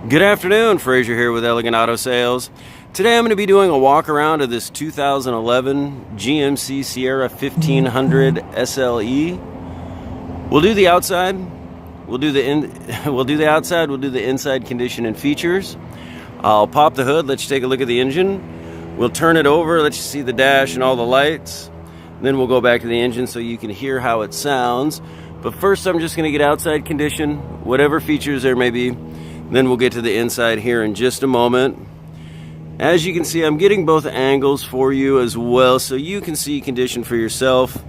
Good afternoon, Fraser here with Elegant Auto Sales. Today I'm going to be doing a walk around of this 2011 GMC Sierra 1500 SLE. We'll do the outside, we'll do the outside, we'll do the inside condition and features. I'll pop the hood, let you take a look at the engine. We'll turn it over, let you see the dash and all the lights. Then we'll go back to the engine so you can hear how it sounds. But first I'm just going to get outside condition, whatever features there may be. Then we'll get to the inside here in just a moment. As you can see, I'm getting both angles for you as well so you can see condition for yourself.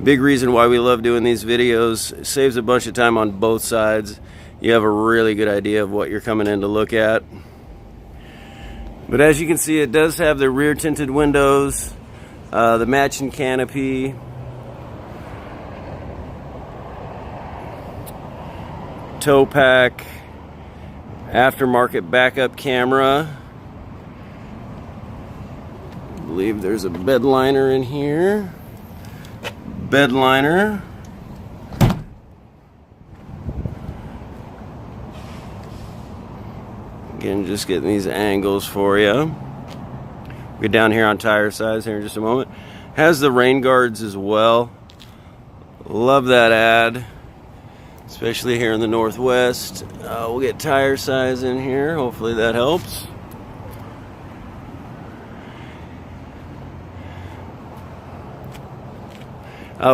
Big reason why we love doing these videos. It saves a bunch of time on both sides. You have a really good idea of what you're coming in to look at. But as you can see, it does have the rear tinted windows, the matching canopy, tow pack, aftermarket backup camera. I believe there's a bed liner in here. Bed liner. Again, just getting these angles for you. We'll get down here on tire size here in just a moment. Has the rain guards as well. Love that ad, especially here in the Northwest. We'll get tire size in here. Hopefully that helps.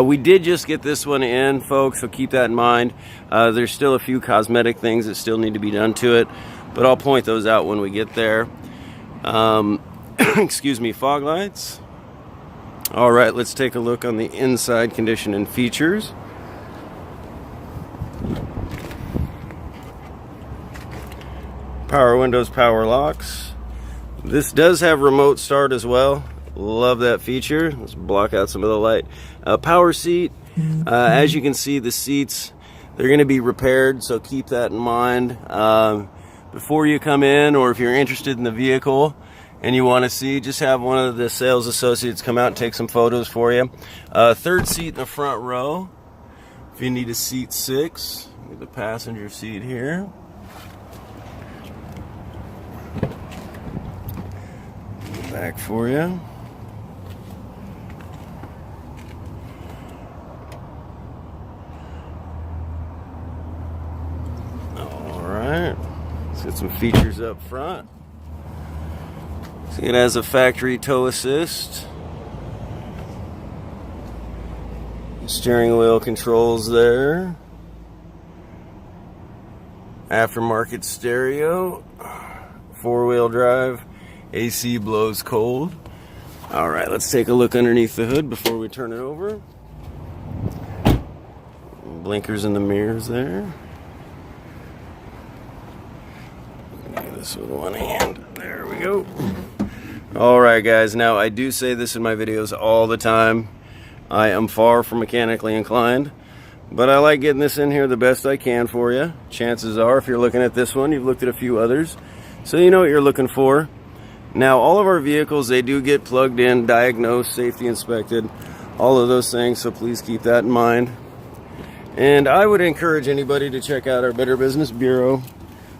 We did just get this one in, folks, so keep that in mind. There's still a few cosmetic things that still need to be done to it, but I'll point those out when we get there. Excuse me, fog lights. All right, let's take a look on the inside condition and features. Power windows, power locks. This does have remote start as well. Love that feature. Let's block out some of the light. Power seat. As you can see, the seats, they're going to be repaired, so keep that in mind before you come in, or if you're interested in the vehicle and you want to see, just have one of the sales associates come out and take some photos for you. Third seat in the front row. If you need a seat 6, get the passenger seat here. Back for you. Alright, let's get some features up front. See, it has a factory tow assist. Steering wheel controls there. Aftermarket stereo. 4-wheel drive. AC blows cold. Alright, let's take a look underneath the hood before we turn it over. Blinkers in the mirrors there. Do this with one hand. There we go. Alright guys, now I do say this in my videos all the time. I am far from mechanically inclined, but I like getting this in here the best I can for you. Chances are, if you're looking at this one, you've looked at a few others, so you know what you're looking for. Now, all of our vehicles, they do get plugged in, diagnosed, safety inspected, all of those things, so please keep that in mind. And I would encourage anybody to check out our Better Business Bureau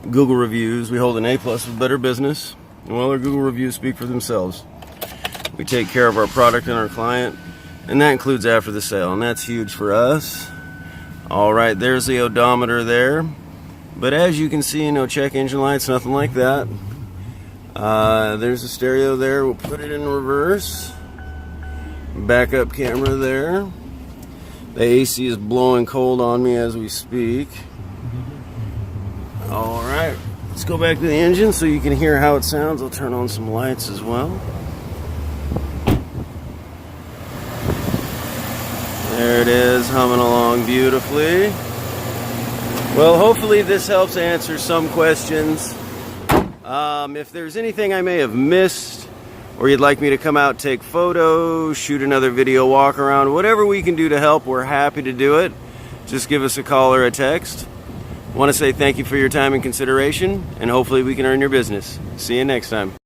Google reviews. We hold an A+ with Better Business, and well, our Google reviews speak for themselves. We take care of our product and our client, and that includes after the sale, and that's huge for us. All right, there's the odometer there. But as you can see, no check engine lights, nothing like that. There's a stereo there. We'll put it in reverse. Backup camera there. The AC is blowing cold on me as we speak. Alright, let's go back to the engine so you can hear how it sounds. I'll turn on some lights as well. There it is, humming along beautifully. Well, hopefully this helps answer some questions. If there's anything I may have missed, or you'd like me to come out, take photos, shoot another video walk around, whatever we can do to help, we're happy to do it. Just give us a call or a text. Want to say thank you for your time and consideration, and hopefully we can earn your business. See you next time.